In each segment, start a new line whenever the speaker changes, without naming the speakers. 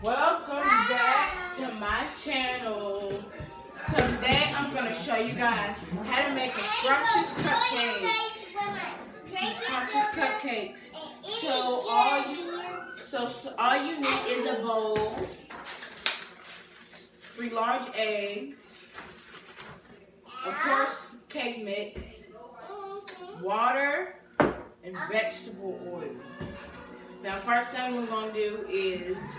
Welcome back to my channel. Today I'm going to show you guys how to make a scrumptious cupcake. Some scrumptious cupcakes. So all you need is a bowl, 3 large eggs, of course cake mix, water, and vegetable oil. Now first thing we're going to do is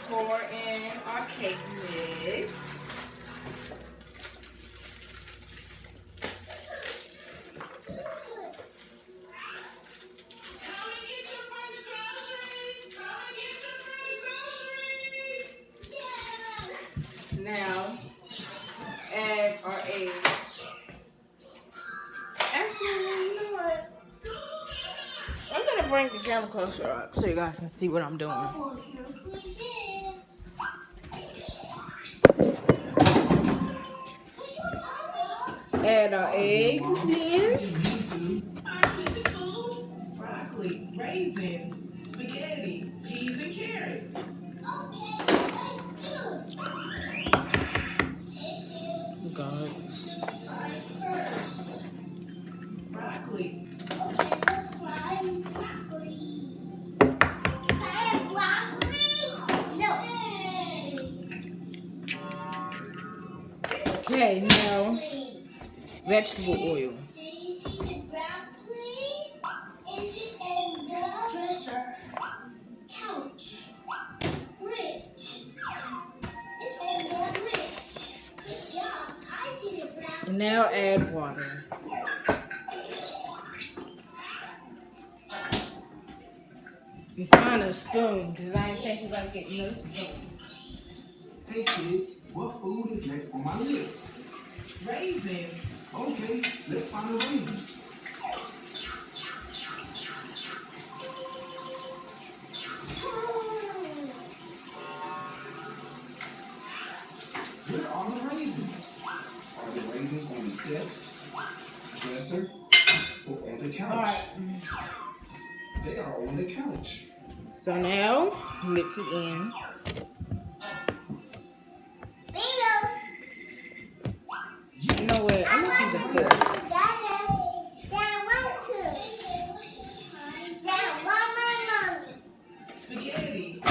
pour in our cake mix. Now add our eggs. Actually, you know what? I'm gonna bring the camera closer up so you guys can see what I'm doing. Add our eggs in.
Broccoli, raisins, spaghetti, peas, and carrots.
God.
Broccoli.
Okay, now vegetable oil.
Do you see the broccoli? Is it in the dresser? Couch. Fridge. It's in the fridge. Good job. I see the broccoli.
And now add water. You find a spoon, because I ain't think you're going to get no spoon.
Hey kids, what food is next on my list?
Raisins.
Okay, let's find the raisins. Where are the raisins? Are the raisins on the steps, dresser, or on the couch? They are on the couch.
So now, mix it in. You know what? I'm going to use a cup.
Spaghetti.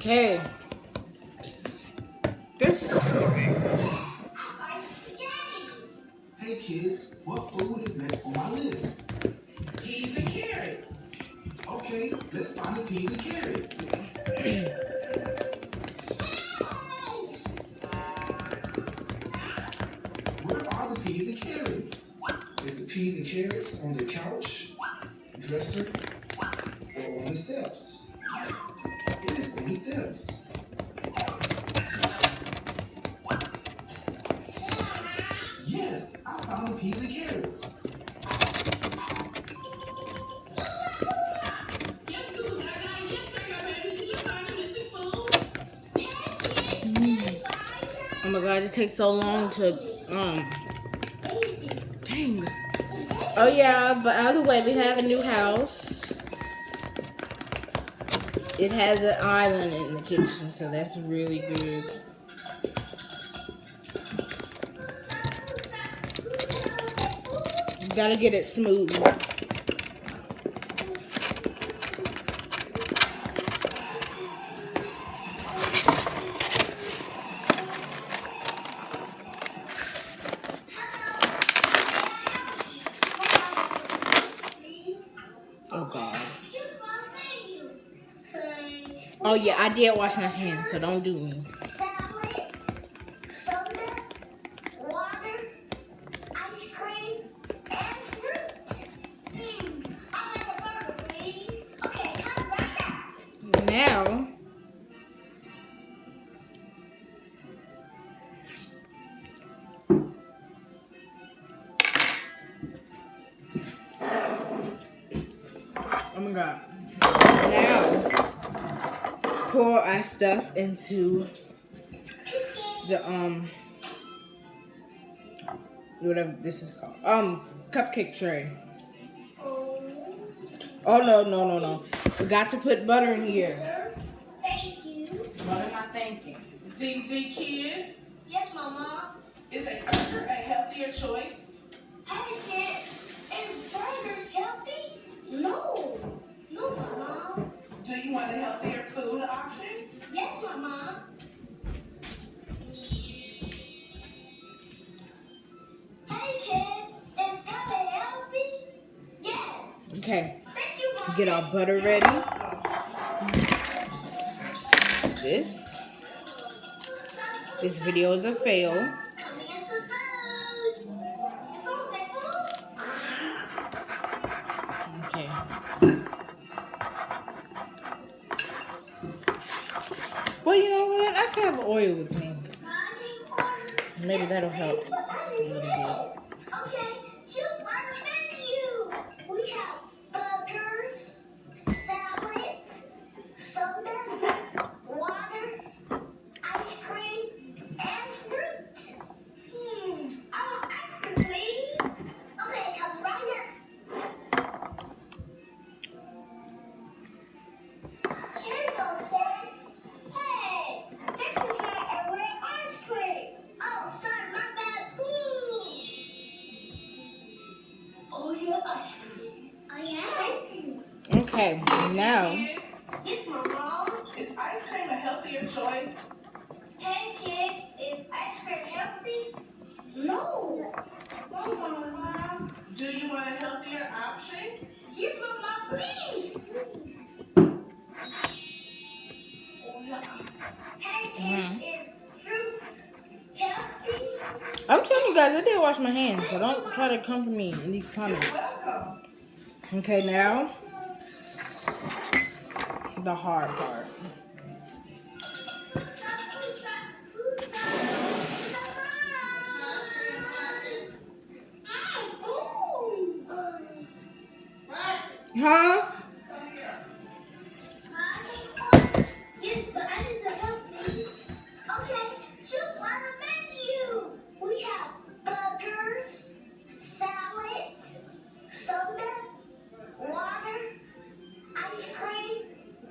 Okay. This is
Hey kids, what food is next on my list?
Peas and carrots.
Okay, let's find the peas and carrots. Where are the peas and carrots? Is the peas and carrots on the couch, dresser, or on the steps? It is on the steps. Yes, I found the peas and carrots.
Oh my God, it takes so long to, dang. Oh yeah, but either way, we have a new house. It has an island in the kitchen, so that's really good. You gotta get it smooth. Oh God. Oh yeah, I did wash my hands, so don't do me.
Salad, soda, water, ice cream, and fruit.
Oh my god. Now, pour our stuff into the, whatever this is called. Cupcake tray. Oh, no. Forgot to put butter in here.
Sir, thank you.
What am I thinking?
ZZ Kid,
Yes, Mama.
is a burger a healthier choice?
Hey, kid, is burgers healthy? No. No, Mama.
Do you want a healthier food option?
Yes, Mama. Hey, kids, is salad healthy? Yes.
Okay,
Thank you, Mama.
get our butter ready.
Welcome.
This video is a fail.
Coming in some food. Someone say food?
Okay. Well, you know what? I can have oil with me. Maybe that'll help.
But I need some help. Okay, choose on the menu. We have burgers, salad, soda, water, ice cream, and fruit. I want ice cream, please. Okay, come right up. Here you go, sir. Hey, this is my red ice cream. Oh, sorry, my bad. Oh, your ice cream. Oh, yeah? Thank you.
Okay, now,
Kid,
Yes, my mom.
is ice cream a healthier choice?
Hey, kids, is ice cream healthy? No. No, Mama.
Do you want a healthier option?
Yes, Mama, please. Hey, kids, is fruits healthy?
I'm telling you guys, I did wash my hands, so don't try to come for me in these comments.
Welcome.
Okay, now, the hard part. Huh?
Come here.
Yes, but I need some help, please. Okay, choose on the menu. We have burgers, salad, soda, water, ice cream,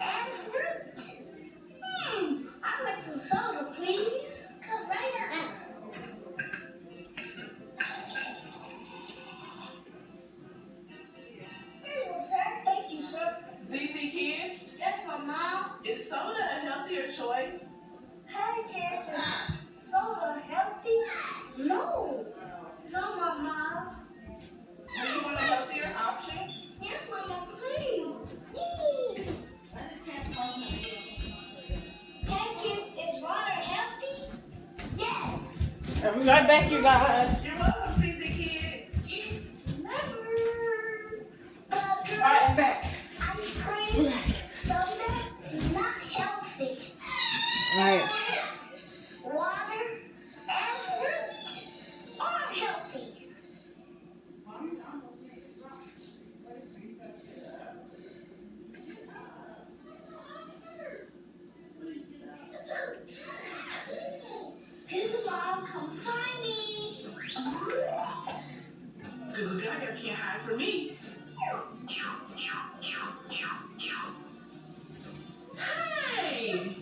and fruit. I'd like some soda, please. Come right up. Here you go, sir. Thank you, sir.
ZZ Kid,
Yes, my mom.
is soda a healthier choice?
Hey, kids, is soda healthy? No. No, Mama.
Do you want a healthier option?
Yes, Mama, please. Hey, kids, is water healthy? Yes.
I'll be right back, you guys.
You're welcome, ZZ Kid.
Just remember, burgers,
Alright, I'm back.
ice cream, soda, not healthy.
Alright.
Water and fruit are healthy. Google Mom, come find me.
Goo Gaga can't hide from me. Hey!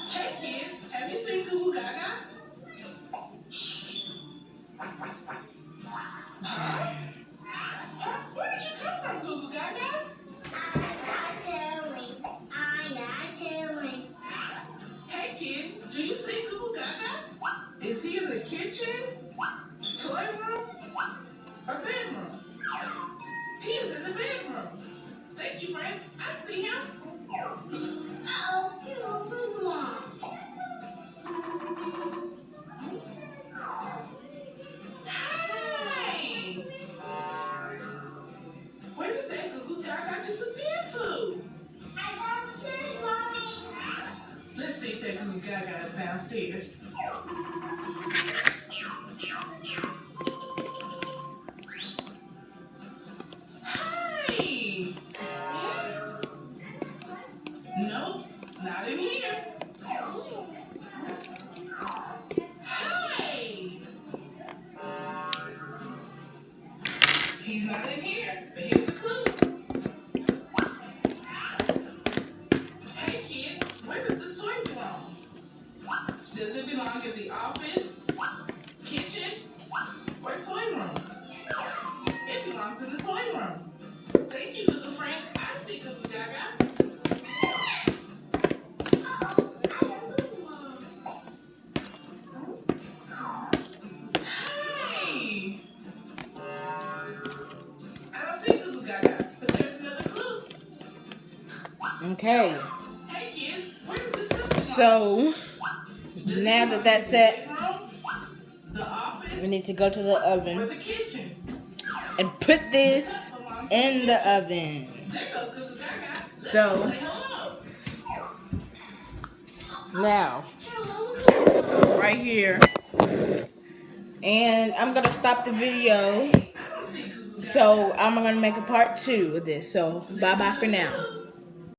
Hey kids, have you seen Goo Gaga? Huh? Where did you come from, Goo Gaga?
I'm not telling.
Hey kids, do you see Goo Gaga? Is he in the kitchen, toy room, or bedroom? He is in the bedroom. Thank you, friends. I see him.
Uh-oh, hello, Google Mom.
Hey! Where did that Goo Gaga disappear to?
I got this, Mommy.
Let's see if that Goo Gaga is downstairs. not in here, but here's a clue. Hey kids, where does this toy belong? Does it belong in the office, kitchen, or toy room? It belongs in the toy room. Thank you, little friends. I see Cuckoo Gaga. Hey! I don't see Cuckoo Gaga, but there's another clue.
Okay.
Hey kids, where does this come from?
So now that that's set,
The office,
we need to go to the
or
oven
the kitchen?
and put this in the oven.
There goes Cuckoo Gaga.
So
Say hello.
now, right here, and I'm gonna stop the video.
I don't see Cuckoo Gaga.
So I'm gonna make a part 2 of this. So bye bye for now.